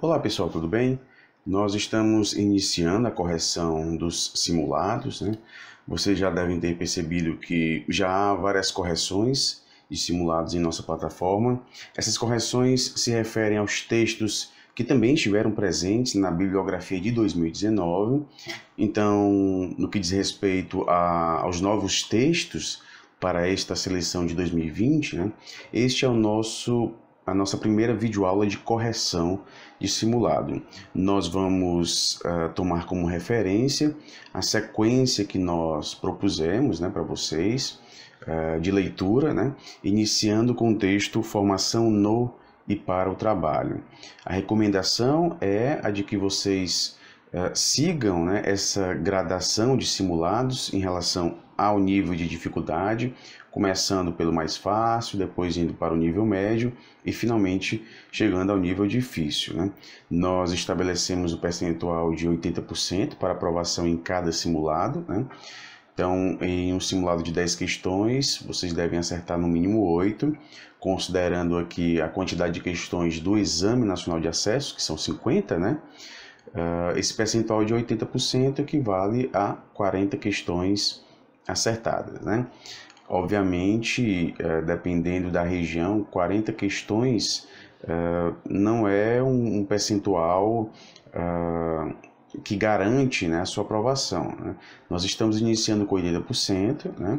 Olá pessoal, tudo bem? Nós estamos iniciando a correção dos simulados, né? Vocês já devem ter percebido que já há várias correções de simulados em nossa plataforma. Essas correções se referem aos textos que também estiveram presentes na bibliografia de 2019. Então, no que diz respeito aos novos textos para esta seleção de 2020, né? Este é a nossa primeira videoaula de correção de simulado. Nós vamos tomar como referência a sequência que nós propusemos, né, para vocês, de leitura, né, iniciando com o texto Formação no e para o Trabalho. A recomendação é a de que vocês sigam, né, essa gradação de simulados em relação ao nível de dificuldade, começando pelo mais fácil, depois indo para o nível médio e finalmente chegando ao nível difícil, né? Nós estabelecemos o percentual de 80% para aprovação em cada simulado, né? Então, em um simulado de 10 questões, vocês devem acertar no mínimo 8, considerando aqui a quantidade de questões do Exame Nacional de Acesso, que são 50, né? Esse percentual de 80% equivale a 40 questões acertadas, né? Obviamente, dependendo da região, 40 questões não é um percentual que garante, né, a sua aprovação, né? Nós estamos iniciando com 80%, né?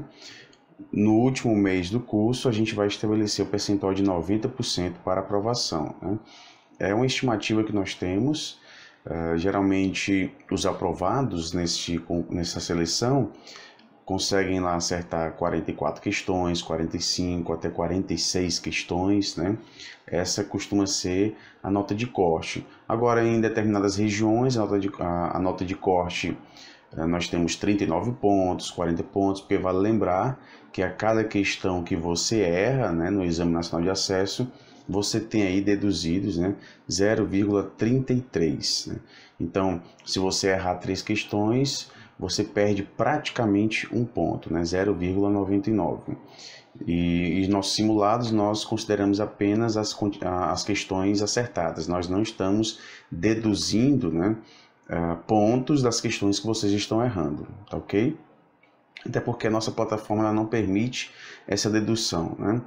No último mês do curso, a gente vai estabelecer o percentual de 90% para aprovação, né? É uma estimativa que nós temos. Geralmente, os aprovados nessa seleção conseguem lá acertar 44 questões, 45 até 46 questões, né? Essa costuma ser a nota de corte. Agora, em determinadas regiões, a nota de corte, nós temos 39 pontos, 40 pontos, porque vale lembrar que a cada questão que você erra, né, no Exame Nacional de Acesso, você tem aí deduzidos, né, 0,33. Né? Então, se você errar 3 questões, você perde praticamente um ponto, né, 0,99. E nossos simulados nós consideramos apenas as questões acertadas. Nós não estamos deduzindo, né, pontos das questões que vocês estão errando, tá ok? Até porque a nossa plataforma ela não permite essa dedução, né?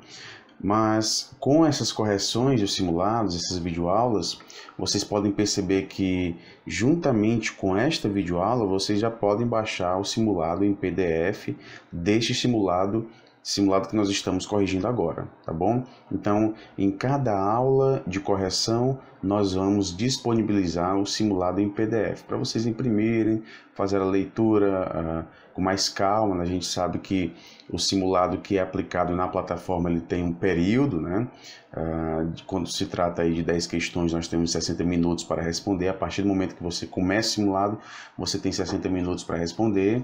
Mas com essas correções dos simulados, essas videoaulas, vocês podem perceber que juntamente com esta videoaula, vocês já podem baixar o simulado em PDF deste simulado que nós estamos corrigindo agora, tá bom? Então, em cada aula de correção, nós vamos disponibilizar o simulado em PDF para vocês imprimirem, fazer a leitura com mais calma, né? A gente sabe que o simulado que é aplicado na plataforma ele tem um período, né? Quando se trata aí de 10 questões, nós temos 60 minutos para responder. A partir do momento que você começa o simulado, você tem 60 minutos para responder.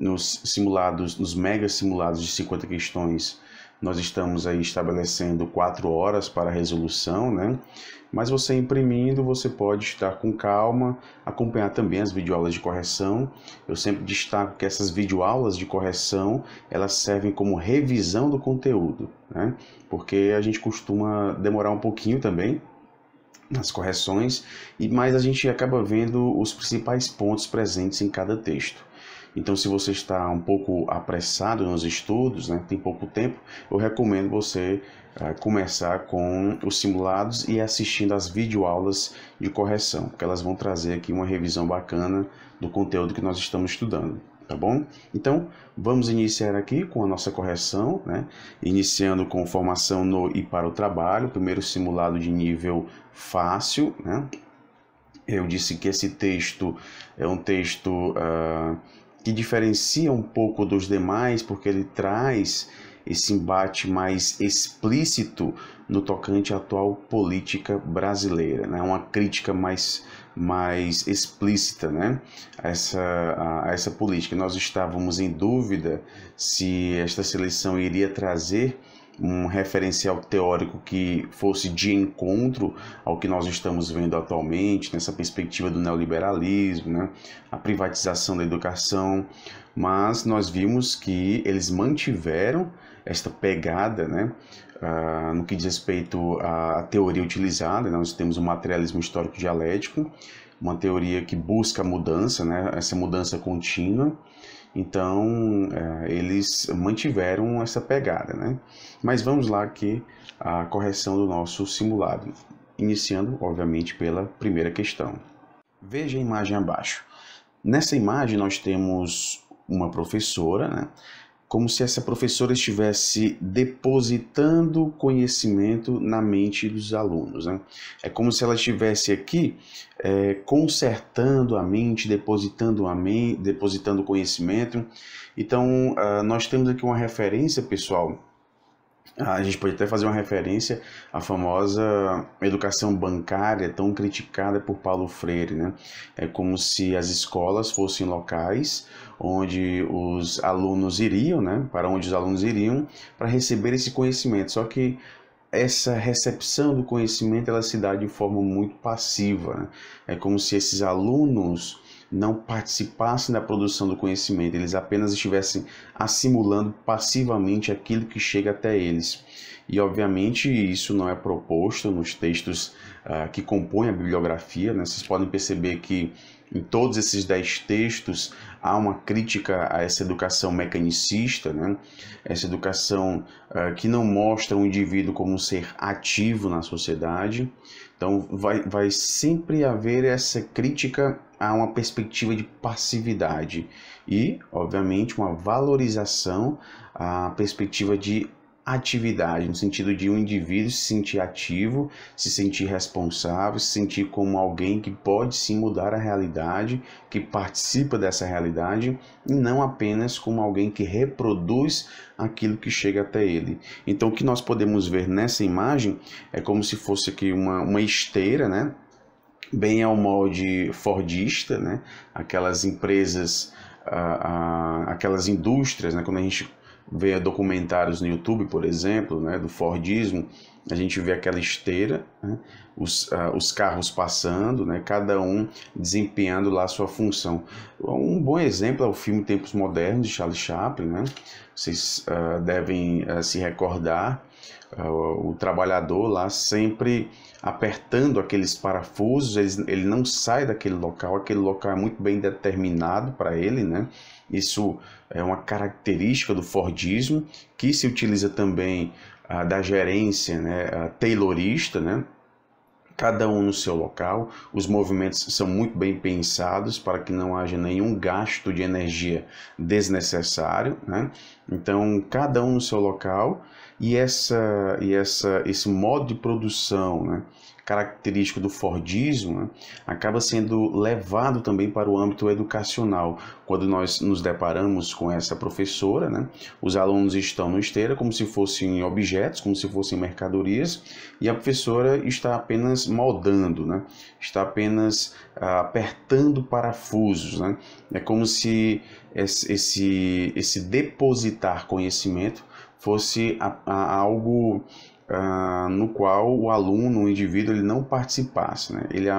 Nos simulados, nos mega simulados de 50 questões, nós estamos aí estabelecendo 4 horas para a resolução, né? Mas você imprimindo, você pode estar com calma, acompanhar também as videoaulas de correção. Eu sempre destaco que essas videoaulas de correção, elas servem como revisão do conteúdo, né? Porque a gente costuma demorar um pouquinho também nas correções, mas a gente acaba vendo os principais pontos presentes em cada texto. Então, se você está um pouco apressado nos estudos, né, tem pouco tempo, eu recomendo você começar com os simulados e assistindo às videoaulas de correção, porque elas vão trazer aqui uma revisão bacana do conteúdo que nós estamos estudando, tá bom? Então, vamos iniciar aqui com a nossa correção, né? Iniciando com formação no e para o trabalho, primeiro simulado de nível fácil, né? Eu disse que esse texto é um texto que diferencia um pouco dos demais, porque ele traz esse embate mais explícito no tocante à atual política brasileira, né? Uma crítica mais explícita, né? a essa política. Nós estávamos em dúvida se esta seleção iria trazer um referencial teórico que fosse de encontro ao que nós estamos vendo atualmente, nessa perspectiva do neoliberalismo, né? A privatização da educação, mas nós vimos que eles mantiveram esta pegada, né? No que diz respeito à teoria utilizada, nós temos o materialismo histórico dialético, uma teoria que busca a mudança, né? Essa mudança contínua. Então, eles mantiveram essa pegada, né? Mas vamos lá aqui a correção do nosso simulado, iniciando, obviamente, pela primeira questão. Veja a imagem abaixo. Nessa imagem nós temos uma professora, né? Como se essa professora estivesse depositando conhecimento na mente dos alunos, né? É como se ela estivesse aqui consertando a mente, depositando conhecimento. Então, nós temos aqui uma referência, pessoal. A gente pode até fazer uma referência à famosa educação bancária tão criticada por Paulo Freire, né? É como se as escolas fossem locais onde os alunos iriam, né? Para onde os alunos iriam para receber esse conhecimento. Só que essa recepção do conhecimento ela se dá de forma muito passiva, né? É como se esses alunos não participassem da produção do conhecimento, eles apenas estivessem assimilando passivamente aquilo que chega até eles. E, obviamente, isso não é proposto nos textos que compõem a bibliografia, né? Vocês podem perceber que em todos esses 10 textos há uma crítica a essa educação mecanicista, né? Essa educação que não mostra o indivíduo como um ser ativo na sociedade. Então, vai sempre haver essa crítica a uma perspectiva de passividade e, obviamente, uma valorização à perspectiva de atividade, no sentido de um indivíduo se sentir ativo, se sentir responsável, se sentir como alguém que pode sim mudar a realidade, que participa dessa realidade, e não apenas como alguém que reproduz aquilo que chega até ele. Então, o que nós podemos ver nessa imagem é como se fosse aqui uma esteira, né? Bem ao molde fordista, né? Aquelas empresas, aquelas indústrias, né? Quando a gente vê documentários no YouTube, por exemplo, né? Do Fordismo, a gente vê aquela esteira, né? Os carros passando, né? Cada um desempenhando lá a sua função. Um bom exemplo é o filme Tempos Modernos, de Charlie Chaplin, né? Vocês devem se recordar, o trabalhador lá sempre apertando aqueles parafusos, ele não sai daquele local, aquele local é muito bem determinado para ele, né? Isso é uma característica do Fordismo, que se utiliza também da gerência, né, taylorista, né? Cada um no seu local, os movimentos são muito bem pensados para que não haja nenhum gasto de energia desnecessário, né? Então, cada um no seu local e esse modo de produção, né, característico do Fordismo, né, acaba sendo levado também para o âmbito educacional. Quando nós nos deparamos com essa professora, né, os alunos estão no esteira como se fossem objetos, como se fossem mercadorias, e a professora está apenas moldando, né, está apenas apertando parafusos, né. É como se esse depositar conhecimento fosse algo no qual o aluno, o indivíduo, ele não participasse, né? Ele é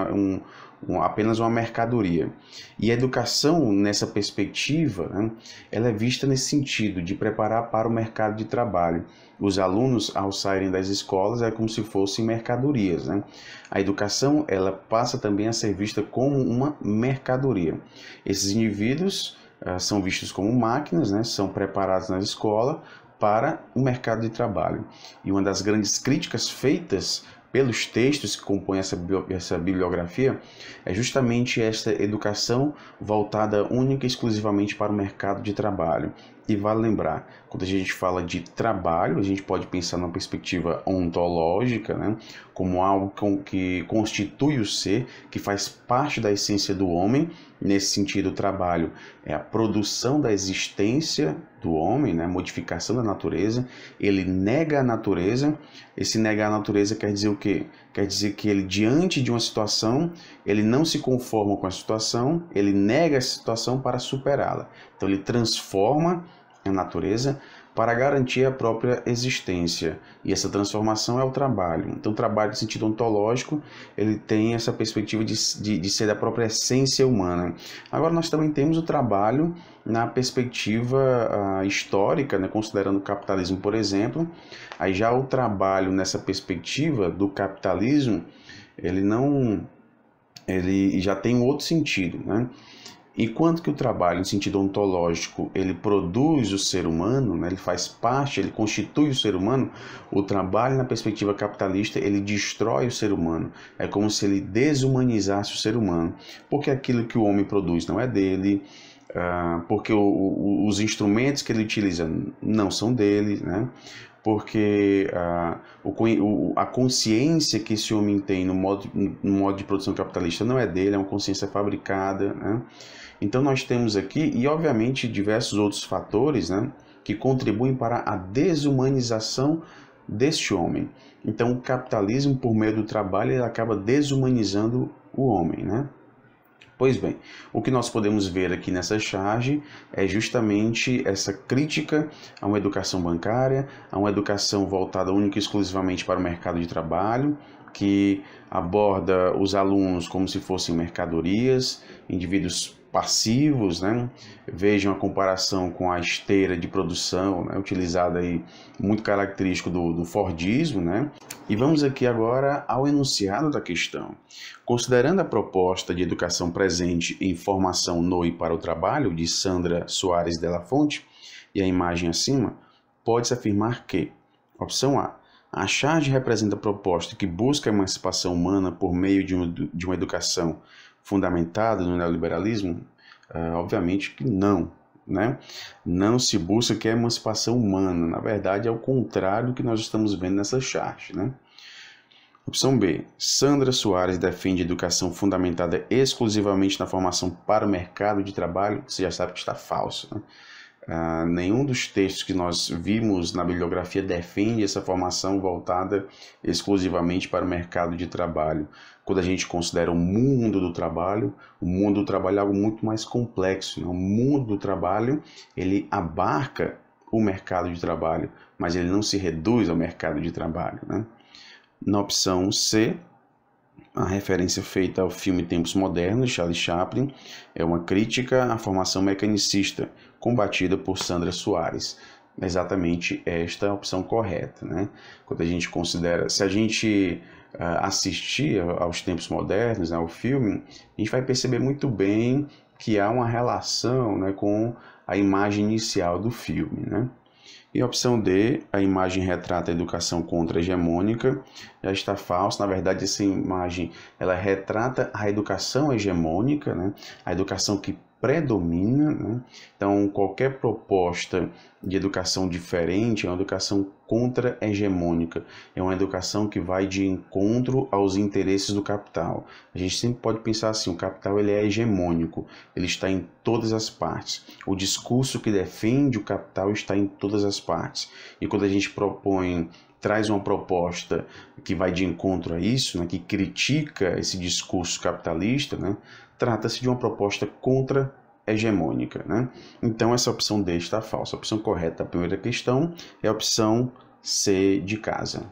apenas uma mercadoria. E a educação, nessa perspectiva, né, ela é vista nesse sentido, de preparar para o mercado de trabalho. Os alunos, ao saírem das escolas, é como se fossem mercadorias, né? A educação, ela passa também a ser vista como uma mercadoria. Esses indivíduos são vistos como máquinas, né? São preparados na escola para o mercado de trabalho. E uma das grandes críticas feitas pelos textos que compõem essa bibliografia é justamente esta educação voltada única e exclusivamente para o mercado de trabalho. E vale lembrar, quando a gente fala de trabalho, a gente pode pensar numa perspectiva ontológica, né, como algo que constitui o ser, que faz parte da essência do homem. Nesse sentido, o trabalho é a produção da existência do homem, né, a modificação da natureza. Ele nega a natureza. Esse negar a natureza quer dizer o quê? Quer dizer que ele, diante de uma situação, ele não se conforma com a situação, ele nega essa situação para superá-la. Então, ele transforma a natureza para garantir a própria existência. E essa transformação é o trabalho. Então, o trabalho, no sentido ontológico, ele tem essa perspectiva de ser da própria essência humana. Agora, nós também temos o trabalho na perspectiva histórica, né, considerando o capitalismo, por exemplo. Aí já o trabalho nessa perspectiva do capitalismo, ele já tem um outro sentido, né? Enquanto que o trabalho, em sentido ontológico, ele produz o ser humano, né, ele faz parte, ele constitui o ser humano, o trabalho na perspectiva capitalista, ele destrói o ser humano. É como se ele desumanizasse o ser humano, porque aquilo que o homem produz não é dele, porque os instrumentos que ele utiliza não são dele, né? Porque a consciência que esse homem tem no modo de produção capitalista não é dele, é uma consciência fabricada, né? Então nós temos aqui, e obviamente diversos outros fatores, né, que contribuem para a desumanização deste homem. Então o capitalismo, por meio do trabalho, ele acaba desumanizando o homem, né? Pois bem, o que nós podemos ver aqui nessa charge é justamente essa crítica a uma educação bancária, a uma educação voltada única e exclusivamente para o mercado de trabalho, que aborda os alunos como se fossem mercadorias, indivíduos passivos, né? Vejam a comparação com a esteira de produção, né, utilizada aí, muito característico do Fordismo, né? E vamos aqui agora ao enunciado da questão. Considerando a proposta de educação presente em formação no e para o trabalho, de Sandra Soares Della Fonte, e a imagem acima, pode-se afirmar que, opção A charge representa a proposta que busca a emancipação humana por meio de uma educação fundamentada no neoliberalismo? Obviamente que não, né? Não se busca que a emancipação humana, na verdade é o contrário do que nós estamos vendo nessa charge, né? Opção B. Sandra Soares defende educação fundamentada exclusivamente na formação para o mercado de trabalho. Você já sabe que está falso, né? Nenhum dos textos que nós vimos na bibliografia defende essa formação voltada exclusivamente para o mercado de trabalho. Quando a gente considera o mundo do trabalho é algo muito mais complexo, né? O mundo do trabalho, ele abarca o mercado de trabalho, mas ele não se reduz ao mercado de trabalho, né? Na opção C, a referência feita ao filme Tempos Modernos, de Charlie Chaplin, é uma crítica à formação mecanicista, combatida por Sandra Soares. É exatamente esta a opção correta, né? Quando a gente considera, se a gente assistir aos Tempos Modernos, né, ao filme, a gente vai perceber muito bem que há uma relação, né, com a imagem inicial do filme, né? E a opção D, a imagem retrata a educação contra-hegemônica, já está falsa. Na verdade, essa imagem ela retrata a educação hegemônica, né? A educação que predomina, né? Então, qualquer proposta de educação diferente é uma educação contra-hegemônica, é uma educação que vai de encontro aos interesses do capital. A gente sempre pode pensar assim, o capital ele é hegemônico, ele está em todas as partes. O discurso que defende o capital está em todas as partes. E quando a gente traz uma proposta que vai de encontro a isso, né, que critica esse discurso capitalista, né, trata-se de uma proposta contra-hegemônica, né? Então essa opção D está falsa. A opção correta da primeira questão é a opção C de casa.